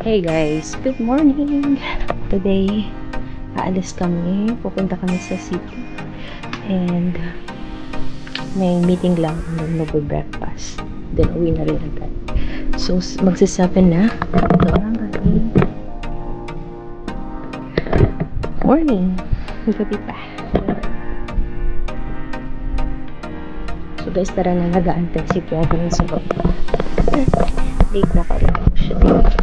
Hey guys, good morning! Today, aalis kami. Pupunta kami sa city. And may meeting lang. And then mag-breakfast. Then uwi na rin agad. So, magsa-7 na. Ito ang gabi. Morning! Gabi pa. So guys, tara na, nag-aantay si Kevin sa baba. Late na pa rin ako siya dito.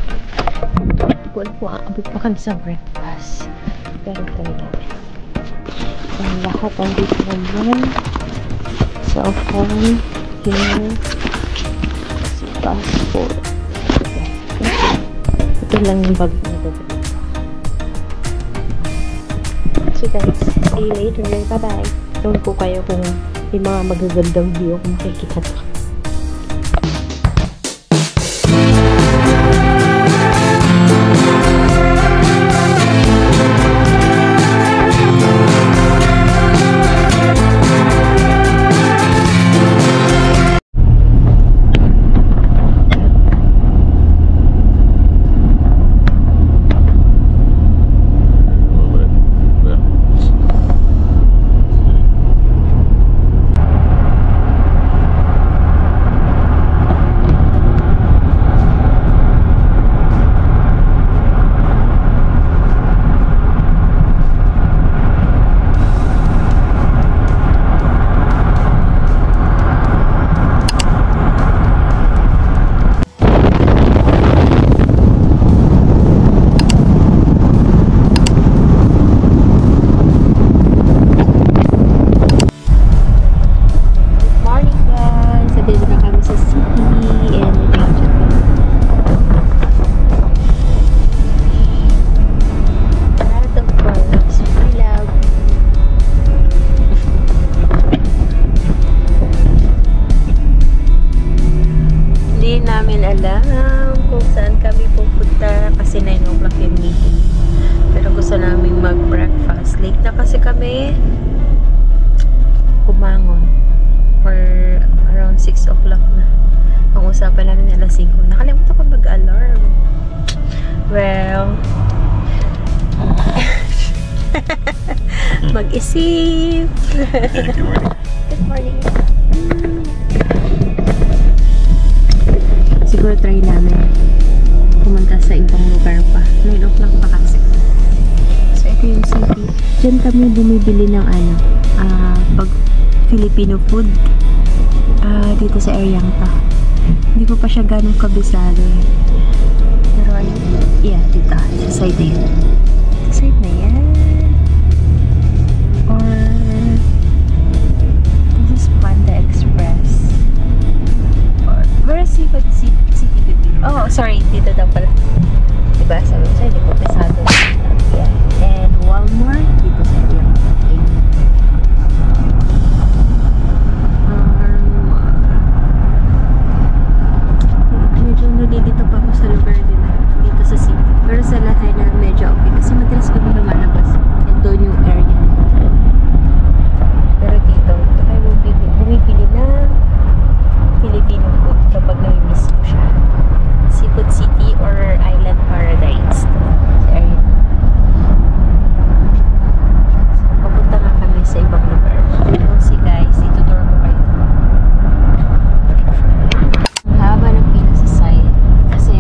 Kung po, aabot pa kami sa breakfast. Pero tayo namin. Ang lahat ang dito naman. Cellphone, email, si passport. Ito lang yung bag na dito. So guys, see you later. Bye-bye. Doon po kayo kung may mga magagandang view kung makikita to. Alam kung saan kami pupunta kasi 9 o'clock yung meeting, pero gusto namin mag-breakfast. Late na kasi kami kumangon or around 6 o'clock na. Ang usapan namin alas 5. Nakalimutan ko mag-alarm. Well, mag-isip. Good morning. Good morning. Siguro try namin pumunta sa ibang lugar pa. 9 o'clock pa kasi. So, ito yung city. Diyan kami bumibili ng pag Filipino food. Dito sa area pa. Hindi ko pa siya ganong kabisado eh. Pero yeah, dito. Sa side na yan. Sa side na yan. Or this is Panda Express. Or where is Seafood City? Oh, sorry, dito daw pala. Diba? Sabi ko sa'yo, hindi ko pesado. Yeah. And Walmart, dito sa area. Medyo nalilito pa ako sa lugar din dito sa city. Pero sa lahat na medyo okay. Kasi madalas kami lumalabas. And doon yung area. Pero dito, ito kayo bumibili ng Filipino food kapag nami-miss ko siya. Seafood City or Island Paradise. Area. Papunta nga kami sa ibang lugar. So guys, itutur ko kayo. Ang haba ng pila sa side. Kasi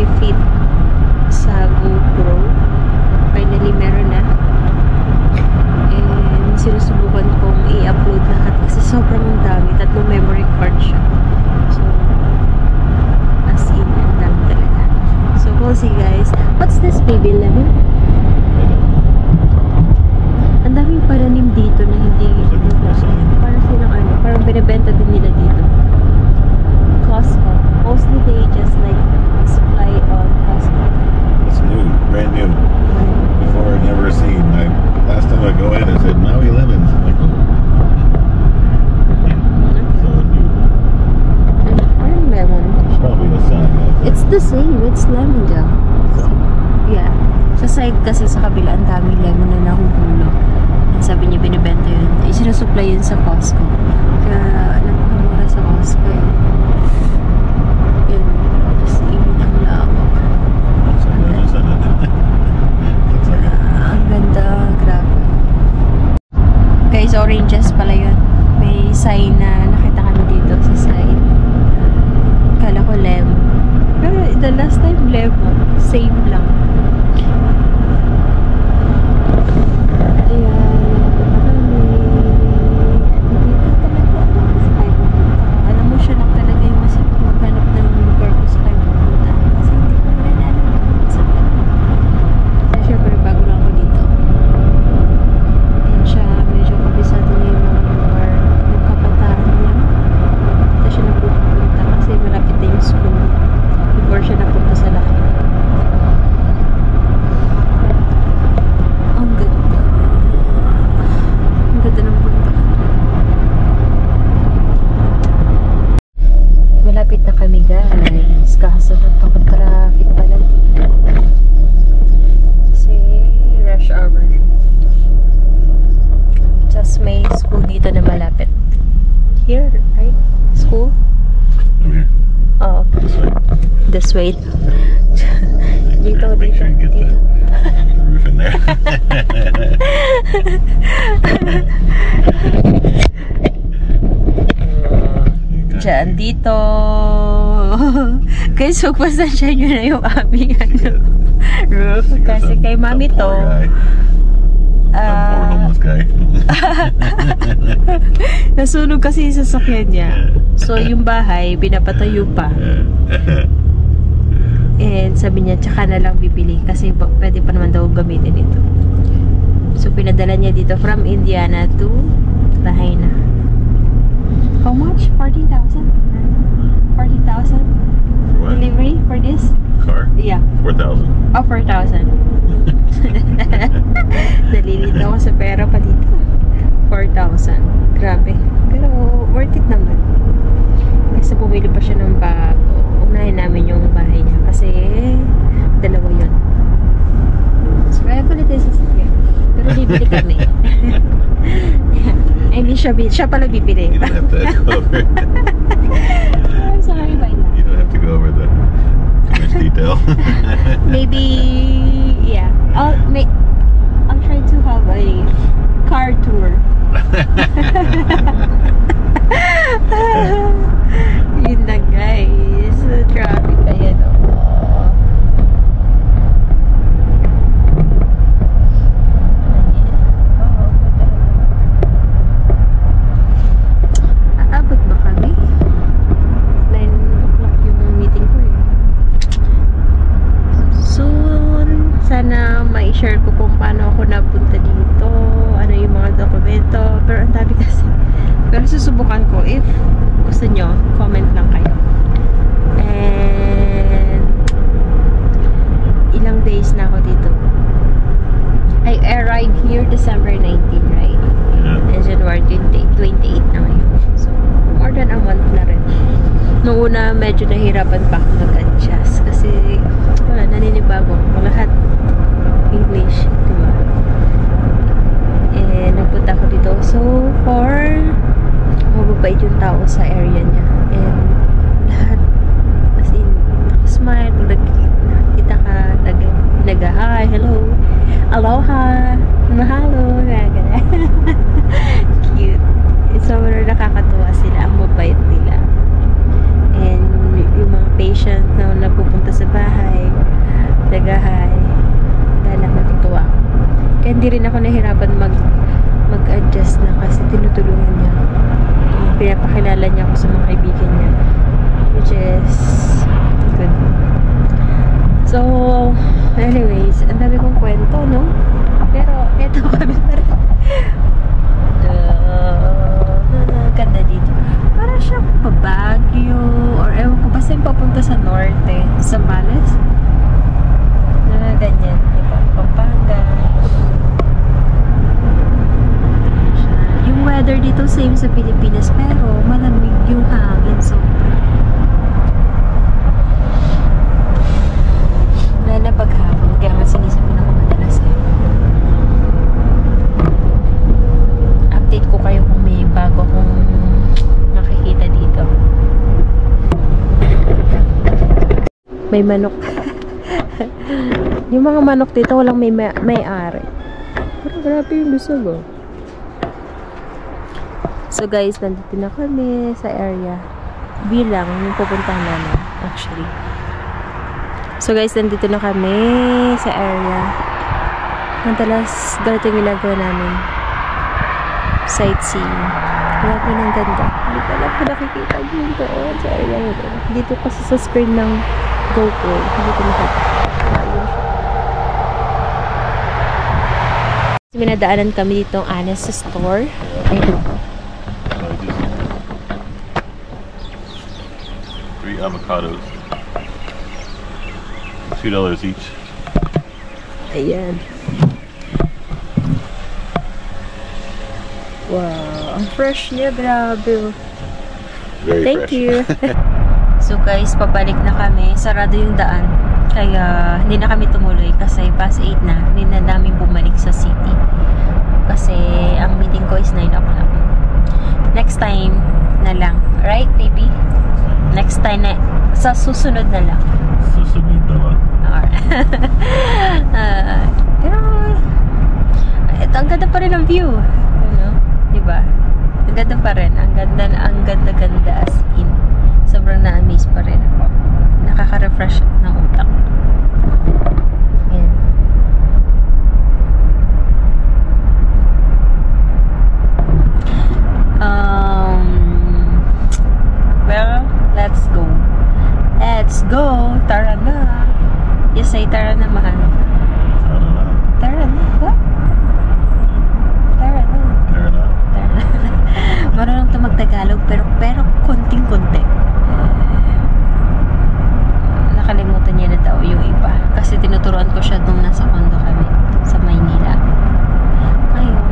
nagfi-fit sa GoPro. Finally, meron na. And sinusubukan kong i-upload lahat kasi sobrang dami. 3 memory card siya. So, as in, ang dami talaga. So, we'll see guys. What's this, baby lemon? Ang daming paranim dito na hindi parang silang ano, parang binibenta din nila dito. Costco. Mostly they just like supply on Costco. It's new, brand new. Before I'd never seen. Last time I go in, it said Maui lemons. I'm like, oh. So new. Parang lemon. It's probably the sun. It's the same. It's lemon jam. Yeah. Sa side kasi sa kabila, ang daming lemon na nahuhulog. Sabi niya, binibenta yun. Isinusupply yun sa Costco. Kaya, napakamura sa Costco eh. Yun. Tapos, imin ang lawak. Ang ganda. Grabe. Guys, oranges pala yun. May sign na nakita kami dito sa side. Kala ko lemon. Pero, the last time lemon. Same lang. Malapit na kami guys, kaso napaka-traffic pala dito kasi rush hour. Just may school dito na malapit. Here, right? School? Over here. Oh, this way. Dito, Make sure you get dito. the roof in there. Diyan, dito. Guys, magpasensya nyo na yung aming roof. Kasi kay mami to. Poor homeless guy. Nasunog kasi yung sasakyan niya. So, yung bahay, pinapatayo pa. And sabi niya, tsaka na lang bibili. Kasi pwede pa naman daw gamitin ito. So, pinadala niya dito from Indiana to Lahaina. How much? 40,000? 40,000? Delivery for this? Car? Yeah. 4,000. Oh, 4,000. Nalilito ako sa pera pa dito. 4,000. Grabe. Pero worth it naman. Kasi bumili pa siya ng bago. Unahin namin yung bahay niya. Kasi dalawa yun. So, kaya pala tayo sa sakya. Pero bibili kami. I mean, siya pala bibili. You don't have to go over. I'm sorry, bye na. You don't have to go over the too much detail. Maybe, yeah. I'll try to have a car tour. Yun na guys. Traffic ayan o. Aabot ba kami? 9 o'clock yung meeting ko eh. Soon, sana ma-share ko kung paano ako napunta dito, ano yung mga dokumento, pero ang dami kasi. Pero susubukan ko, if gusto nyo, comment lang kayo. And ilang days na ako dito. I arrived here December 19, right? Yeah. And January 28 na ngayon. So, more than a month na rin. Noong una, medyo nahirapan pa ako mag-adjust kasi wala, naninibago ako. Lahat English, diba? And nagpunta ako dito. So far, mababait yung tao sa area niya. And lahat, as in, smile, pag nakikita ka, nag-hi, hello, aloha, mahalo, gano'n. Cute. Sobrang nakakatuwa sila, ang mabait nila. And yung mga patient na napupunta sa bahay, Nag-hi. Dahil lang natutuwa ako. Kaya hindi rin ako nahirapan mag-adjust na kasi tinutulungan niya. Pinapakilala niya ako sa mga kaibigan niya. Which is good. So, anyways, ang dami kong kwento, no? Pero, eto kami pa rin. Ganda dito. Para siya pa Baguio, or ewan ko, basta yung papunta sa norte, Zambales. Ganyan, diba? Pampanga. Yung weather dito same sa Pilipinas, pero malamig yung hangin, so wala na paghapon, kaya nga sinisipin ako madalas update ko kayo kung may bago akong makikita dito. May manok. Yung mga manok dito walang may-ari. Pero grabe yung lusog, oh. So guys, nandito na kami sa area. Bilang yung pupuntahan namin, actually. So guys, nandito na kami sa area. Madalas, ganito yung ginagawa namin. Sightseeing. Grabe ng ganda. Hindi pala ko nakikita dito sa area nito. Dito kasi sa screen ng GoPro. Hindi ko nakita. May nadaanan kami dito ang Honest store. Ayun. 3 avocados. $2 each. Ayan. Wow. Ang fresh niya. Grabe. Very Thank fresh. you. So guys, pabalik na kami. Sarado yung daan. Kaya hindi na kami tumuloy kasi past 8 na. Hindi na namin bumalik sa city. Kasi ang meeting ko is 9 o'clock. Next time na lang. Right, baby? Next time na. Sa susunod na lang. Susunod na lang. Pero ito, ang ganda pa rin ang view. Ano? Diba? Ang ganda pa rin. Ang ganda as in. Sobrang na-amaze pa rin ako. Nakaka-refresh ng utak. Yan. Well, let's go. Let's go! Tara na! You say tara na, mahal. Tara na. What? Tara na. Tara na. Tara na. Marunong ito magtagalog, pero konting-konti. Nakalimutan niya na daw yung iba. Kasi tinuturuan ko siya nung nasa condo kami sa Maynila. Ngayon,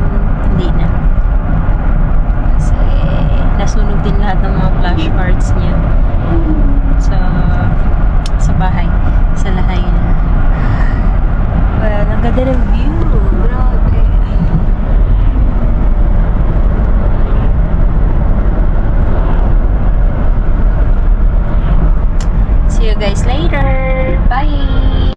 hindi na. Kasi nasunog din lahat ng mga flashcards niya sa bahay, sa lahay na. Well, ang ganda ng view. Grabe. See you guys later. Bye.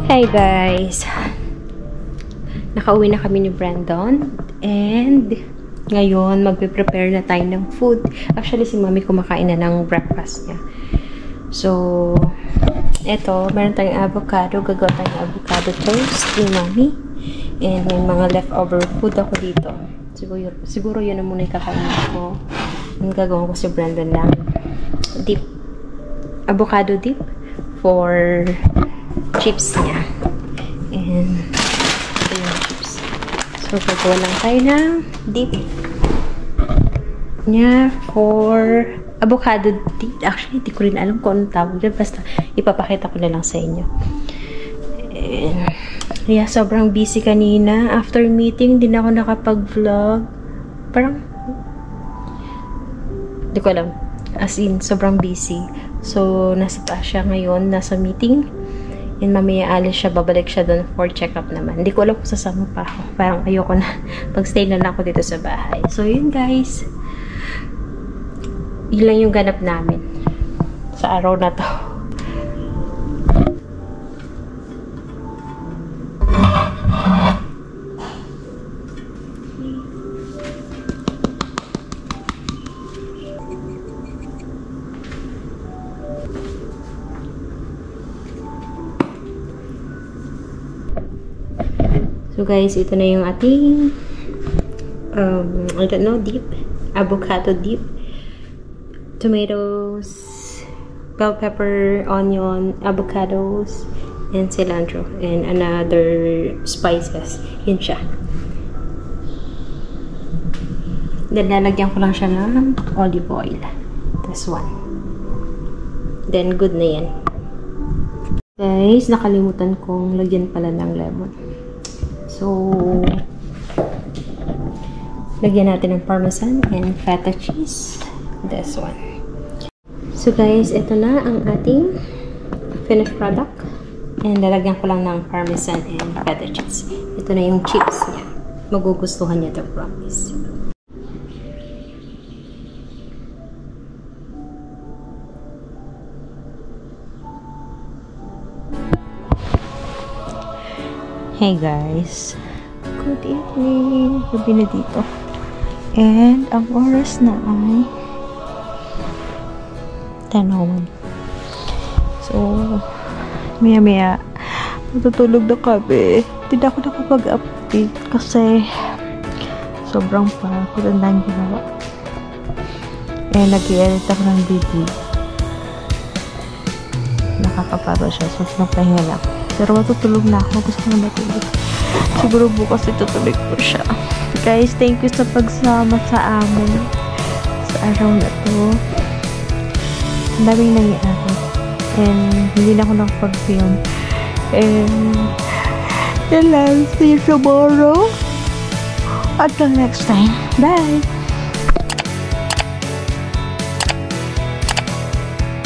Hey guys! Nakauwi na kami ni Brandon and ngayon magpe-prepare na tayo ng food. Actually si Mami kumakain na ng breakfast niya. So, eto, meron tayong avocado. Gagawa tayong avocado toast ni Mami. And may mga leftover food ako dito. Siguro yun na muna yung kakainin ko. Ang gagawin ko si Brandon lang. Dip. Avocado dip for chips niya. And ito yung chips. So, gagawa lang tayo ng dip niya for avocado dip. Actually, hindi ko rin alam kung anong tawag dyan. Basta, ipapakita ko na lang sa inyo. And, yeah, sobrang busy kanina. After meeting, din ako nakapag-vlog. Parang, hindi ko alam. As in, sobrang busy. So, nasa taas siya ngayon. Nasa meeting. And mamaya alis siya, babalik siya doon for check-up naman. Hindi ko alam kung sasama pa ako. Parang ayoko na. Pag-stay na lang ako dito sa bahay. So, yun guys. Yun lang yung ganap namin sa araw na to. So guys, ito na yung ating I don't know, dip. Avocado dip. Tomatoes, bell pepper, onion, avocados, and cilantro. And another spices. Yun siya. Then, lalagyan ko lang siya ng olive oil. This one. Then, good na yan. Guys, nakalimutan kong lagyan pala ng lemon. So, lagyan natin ng parmesan and feta cheese. This one. So guys, ito na ang ating finished product. And lalagyan ko lang ng parmesan and feta cheese. Ito na yung chips niya. Magugustuhan niya ito, promise. Hey guys, good evening. Gabi na dito. And ang oras na ay 10:01. So, maya matutulog na kami. Hindi na ako nakapag-update kasi sobrang pagod ang dahil ginawa. And nag-i-edit ako ng video. Nakakaparo siya. So, napahinga lang. Pero matutulog na ako. Gusto ko na matulog. Siguro bukas itutuloy ko siya. Guys, thank you sa pagsama sa amin sa araw na to. Ang daming nangyari. And hindi na ako nakapag-film. And yun lang. See you tomorrow. Until next time. Bye!